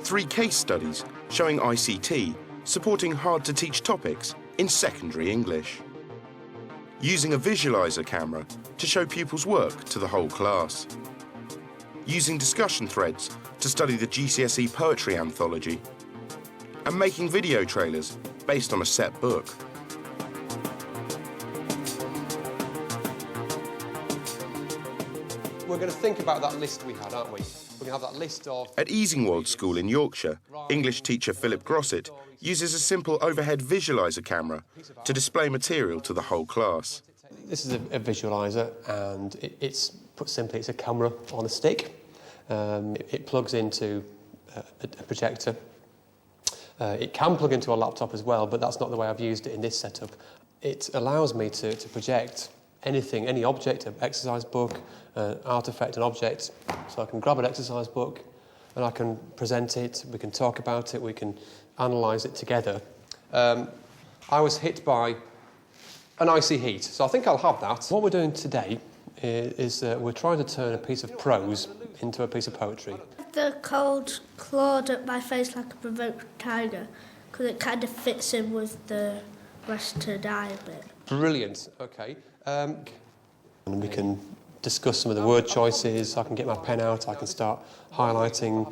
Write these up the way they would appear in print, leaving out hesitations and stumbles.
3 case studies showing ICT supporting hard-to-teach topics in secondary English. Using a visualiser camera to show pupils' work to the whole class. Using discussion threads to study the GCSE poetry anthology. And making video trailers based on a set book. We're going to think about that list we had, aren't we? We're going to have that list of... At Easingwold School in Yorkshire, English teacher Philip Grossett uses a simple overhead visualiser camera to display material to the whole class. This is a visualiser, and it's, put simply, it's a camera on a stick. It plugs into a projector. It can plug into a laptop as well, but that's not the way I've used it in this setup. It allows me to project anything, any object, an exercise book, an artefact, an object. So I can grab an exercise book and I can present it, we can talk about it, we can analyse it together. I was hit by an icy heat, so I think I'll have that. What we're doing today is we're trying to turn a piece of prose into a piece of poetry. The cold clawed at my face like a provoked tiger, because it kind of fits in with the rest to die bit. Brilliant, OK. And we can discuss some of the word choices. I can get my pen out, I can start highlighting,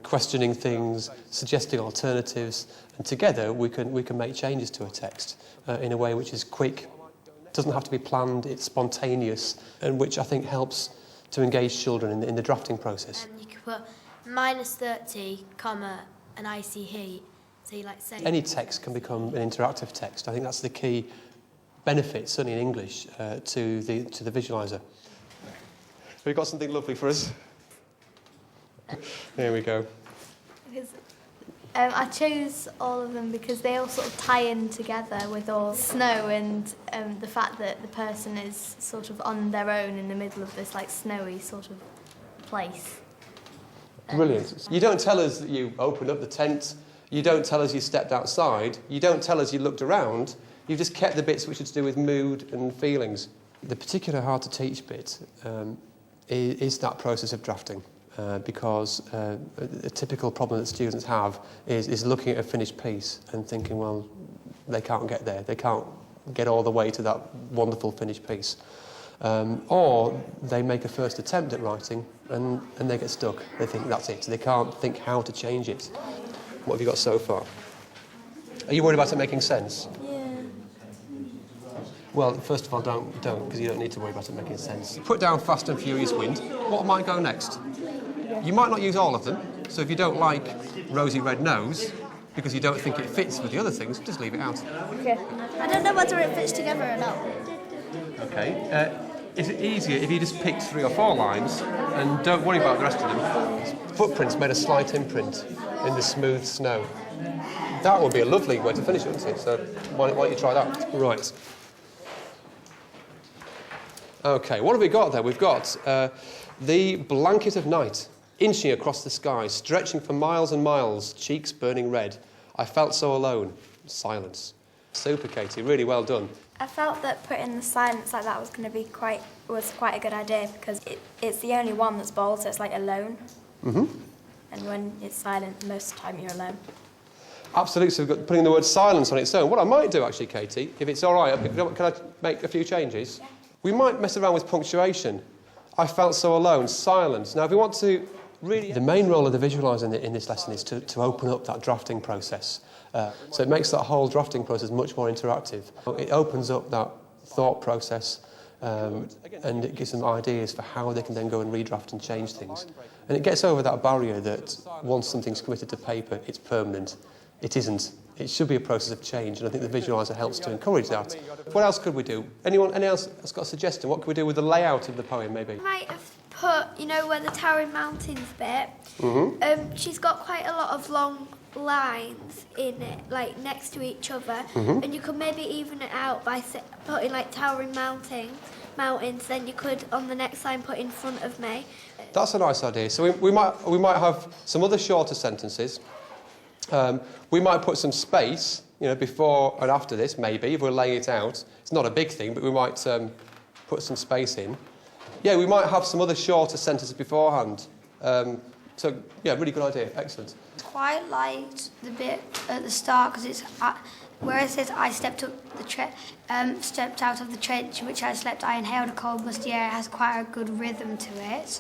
questioning things, suggesting alternatives, and together we can make changes to a text in a way which is quick. It doesn't have to be planned, it's spontaneous, and which I think helps to engage children in the drafting process. You could put -30, comma, an icy heat. So you like say... Any text can become an interactive text. I think that's the key benefit, certainly in English, to the visualiser. We've got something lovely for us. There we go. Because, I chose all of them because they all sort of tie in together with all snow and the fact that the person is sort of on their own in the middle of this like snowy sort of place. Brilliant. You don't tell us that you opened up the tent, you don't tell us you stepped outside, you don't tell us you looked around, you've just kept the bits which are to do with mood and feelings. The particular hard to teach bit is that process of drafting. Because a typical problem that students have is looking at a finished piece and thinking, well, they can't get there, they can't get all the way to that wonderful finished piece. Or they make a first attempt at writing and they get stuck. They think that's it, they can't think how to change it. What have you got so far? Are you worried about it making sense? Yeah. Well, first of all, don't, because you don't need to worry about it making sense. Put down Fast and Furious Wind. What might go next? You might not use all of them, so if you don't like Rosy Red Nose, because you don't think it fits with the other things, just leave it out. Okay. I don't know whether it fits together or not. Okay. Is it easier if you just pick 3 or 4 lines and don't worry about the rest of them? Footprints made a slight imprint in the smooth snow. That would be a lovely way to finish it, wouldn't it? So why don't you try that? Right. Okay, what have we got there? We've got the blanket of night, inching across the sky, stretching for miles and miles, cheeks burning red. I felt so alone. Silence. Super, Katie. Really well done. I felt that putting the silence like that was going to be quite a good idea because it's the only one that's bold, so it's like alone. Mm-hmm. And when it's silent, most of the time you're alone. Absolutely. So we've got putting the word silence on its own. What I might do, actually, Katie, if it's all right, can I make a few changes? Yeah. We might mess around with punctuation. I felt so alone, silence. Now, if we want to really... The main role of the visualiser in this lesson is to open up that drafting process. So it makes that whole drafting process much more interactive. It opens up that thought process and it gives them ideas for how they can then go and redraft and change things. And it gets over that barrier that once something's committed to paper, it's permanent. It isn't. It should be a process of change, and I think the visualiser helps to encourage that. What else could we do? Anyone else has got a suggestion? What could we do with the layout of the poem, maybe? I might have put, you know, where the towering mountains bit, she's got quite a lot of long lines in it, like next to each other, and you could maybe even it out by putting like towering mountains, then you could on the next line put in front of me. That's a nice idea. So we might have some other shorter sentences. We might put some space, you know, before and after this, maybe, if we're laying it out. It's not a big thing, but we might put some space in. Yeah, we might have some other shorter sentences beforehand. So, yeah, really good idea. Excellent. Quite liked the bit at the start because it's where it says I stepped out of the trench which I slept. I inhaled a cold musty air. It has quite a good rhythm to it,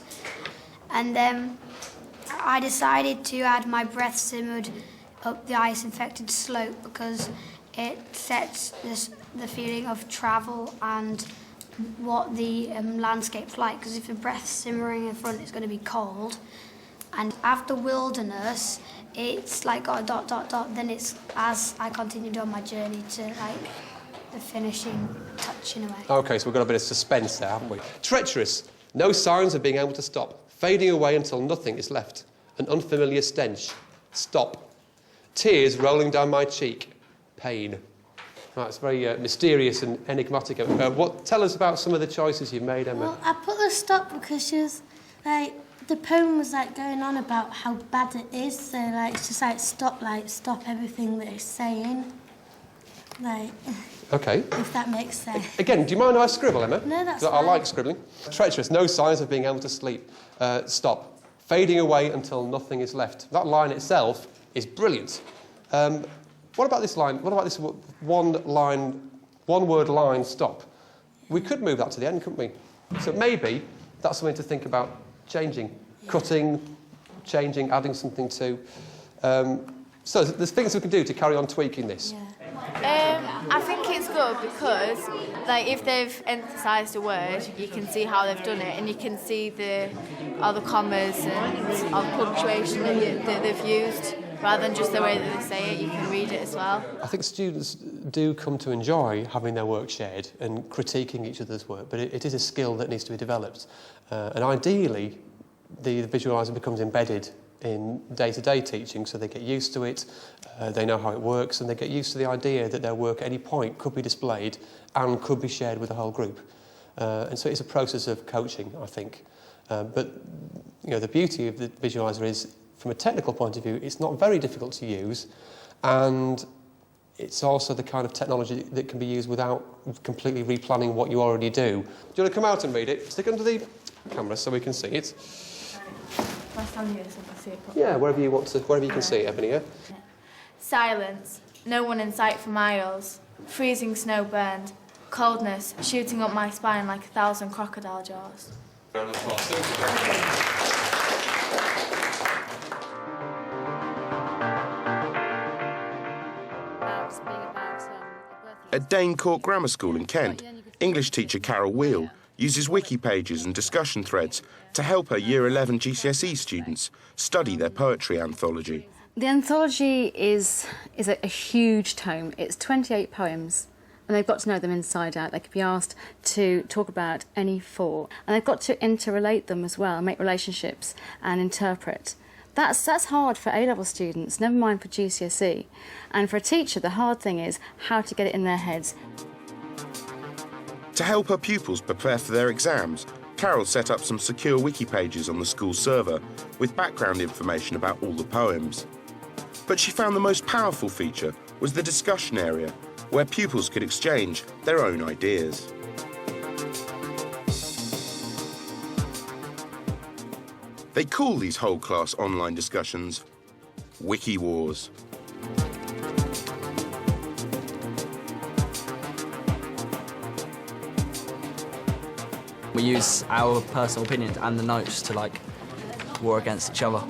and then I decided to add my breath simmered up the ice-infected slope because it sets the feeling of travel and what the landscape's like. Because if the breath's simmering in front, it's going to be cold. And after wilderness, it's like got a ... Then it's as I continued on my journey to like the finishing touch in a way. OK, so we've got a bit of suspense there, haven't we? Treacherous. No signs of being able to stop. Fading away until nothing is left. An unfamiliar stench. Stop. Tears rolling down my cheek. Pain. Right, it's very mysterious and enigmatic. Tell us about some of the choices you've made, Emma. Well, I put the stop because she was like, the poem was like going on about how bad it is. So like, it's just like stop everything that it's saying. Like. OK. If that makes sense. Again, do you mind if I scribble, Emma? No, that's I fine. like scribbling. Treacherous. No signs of being able to sleep. Stop. Fading away until nothing is left. That line itself is brilliant. What about this line? What about this one-word line, stop? We could move that to the end, couldn't we? So maybe that's something to think about changing, cutting, changing, adding something to. So there's things we can do to carry on tweaking this. I think it's good because, like, if they've emphasised a word, you can see how they've done it, and you can see all the commas and all the punctuation that they've used. Rather than just the way that they say it, you can read it as well. I think students do come to enjoy having their work shared and critiquing each other's work, but it is a skill that needs to be developed. And ideally, the visualiser becomes embedded in day-to-day teaching, so they get used to it, they know how it works, and they get used to the idea that their work at any point could be displayed and could be shared with the whole group. And so it's a process of coaching, I think. But you know, the beauty of the visualiser is, from a technical point of view, it's not very difficult to use, and it's also the kind of technology that can be used without completely replanning what you already do. Do you want to come out and read it? Stick under the camera so we can see it. I'll stand here so I can see it properly. Yeah, wherever you want to, wherever you can see it, Ebony, yeah? Silence. No one in sight for miles. Freezing snow burned. Coldness shooting up my spine like 1,000 crocodile jaws. At Dane Court Grammar School in Kent, English teacher Carol Wheel uses wiki pages and discussion threads to help her Year 11 GCSE students study their poetry anthology. The anthology is a huge tome. It's 28 poems, and they've got to know them inside out. They could be asked to talk about any four, and they've got to interrelate them as well, make relationships and interpret. That's hard for A-level students, never mind for GCSE. And for a teacher, the hard thing is how to get it in their heads. To help her pupils prepare for their exams, Carol set up some secure wiki pages on the school server with background information about all the poems. But she found the most powerful feature was the discussion area, where pupils could exchange their own ideas. They call these whole-class online discussions Wiki Wars. We use our personal opinions and the notes to, like, war against each other.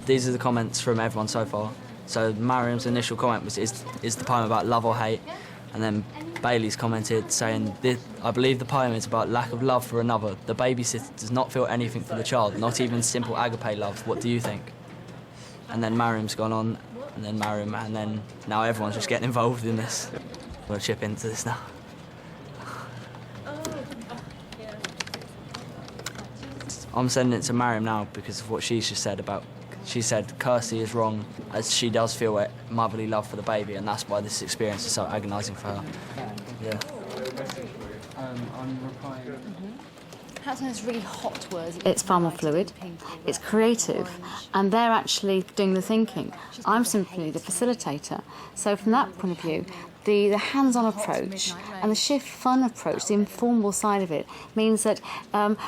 These are the comments from everyone so far. So Mariam's initial comment was, is the poem about love or hate? And then Bailey's commented saying, I believe the poem is about lack of love for another. The babysitter does not feel anything for the child, not even simple agape love. What do you think? And then Mariam's gone on, and then Mariam, and then now everyone's just getting involved in this. I'm going to chip into this now. I'm sending it to Mariam now because of what she's just said about... She said Kirsty is wrong, as she does feel a motherly love for the baby, and that's why this experience is so agonising for her. Yeah. I'm replying... That's one of those really hot words. It's far more fluid, it's creative, and they're actually doing the thinking. I'm simply the facilitator. So from that point of view, the hands-on approach and the sheer fun approach, the informal side of it, means that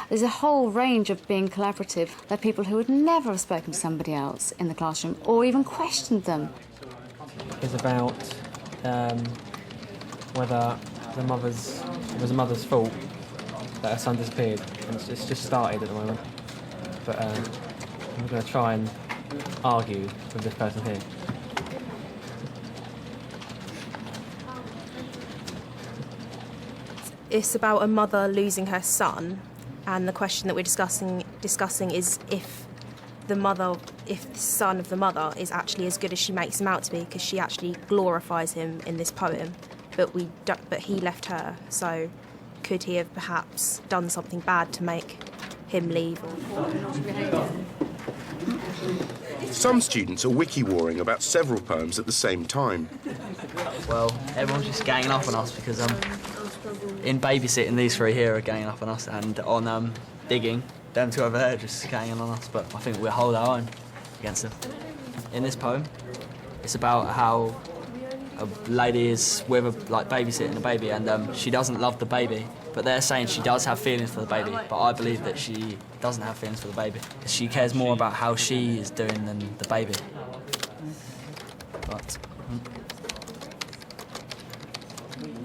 there's a whole range of being collaborative. There are people who would never have spoken to somebody else in the classroom or even questioned them. It's about whether it was a mother's fault that her son disappeared, and it's just started at the moment. But I'm going to try and argue with this person here. It's about a mother losing her son, and the question that we're discussing is if the son of the mother is actually as good as she makes him out to be, because she actually glorifies him in this poem, but he left her. So could he have perhaps done something bad to make him leave? Some students are wiki-warring about several poems at the same time. Well, everyone's just ganging up on us because in babysitting, these three here are ganging up on us, and on digging, them two over there are just ganging on us, but I think we'll hold our own against them. In this poem, it's about how a lady is babysitting a baby, and she doesn't love the baby, but they're saying she does have feelings for the baby, but I believe that she doesn't have feelings for the baby. She cares more about how she is doing than the baby. But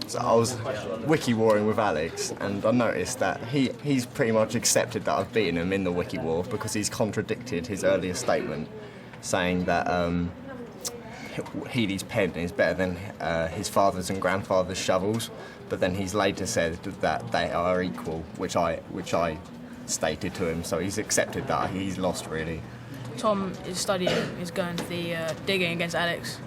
So I was wiki-warring with Alex, and I noticed that he's pretty much accepted that I've beaten him in the wiki-war because he's contradicted his earlier statement, saying that Healy's pen is better than his father's and grandfather's shovels, but then he's later said that they are equal, which I stated to him, so he's accepted that he's lost, really. Tom is going to the digging against Alex,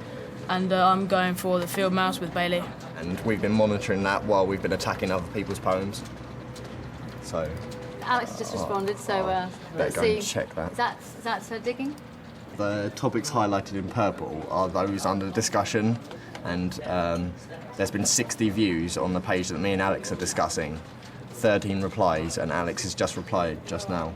and I'm going for the field mouse with Bailey. And we've been monitoring that while we've been attacking other people's poems. So Alex just responded, so better go and check that. Is that digging? The topics highlighted in purple are those under discussion, and there's been 60 views on the page that me and Alex are discussing, 13 replies, and Alex has just replied just now.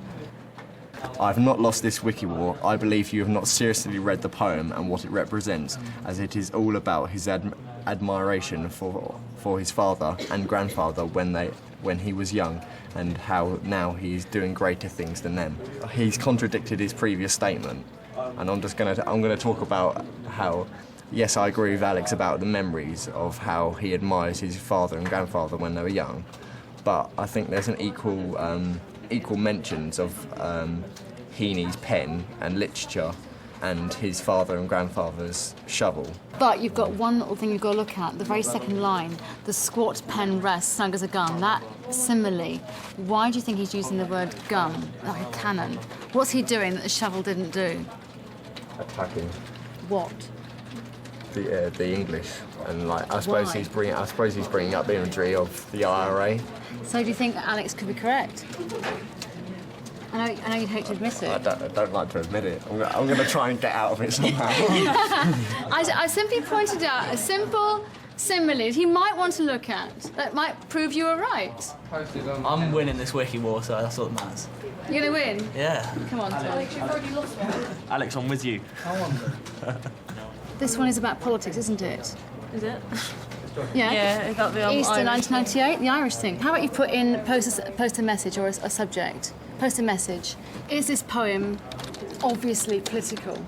I've not lost this wiki war. I believe you have not seriously read the poem and what it represents, as it is all about his admiration for his father and grandfather when he was young, and how now he's doing greater things than them. He's contradicted his previous statement, and I'm gonna talk about how, yes, I agree with Alex about the memories of how he admires his father and grandfather when they were young, but I think there's an equal mentions of Heaney's pen and literature and his father and grandfather's shovel. But you've got one little thing you've got to look at, the very second line, the squat pen rest, snug as a gun, that simile. Why do you think he's using the word gun, like a cannon? What's he doing that the shovel didn't do? Attacking. What? The English, and I suppose he's bringing up imagery of the IRA. So do you think that Alex could be correct? I know you'd hate to admit it. I don't like to admit it. I'm going to try and get out of it somehow. I simply pointed out a simple simile he might want to look at that might prove you were right. I'm winning this wiki war, so that's all that matters. You're going to win? Yeah. Come on, Alex, you've already lost one. Alex, I'm with you. This one is about politics, isn't it? Is it? Yeah. Yeah, about the Easter Irish. 1998, the Irish thing. How about you put in post a message or a subject? Post a message. Is this poem obviously political?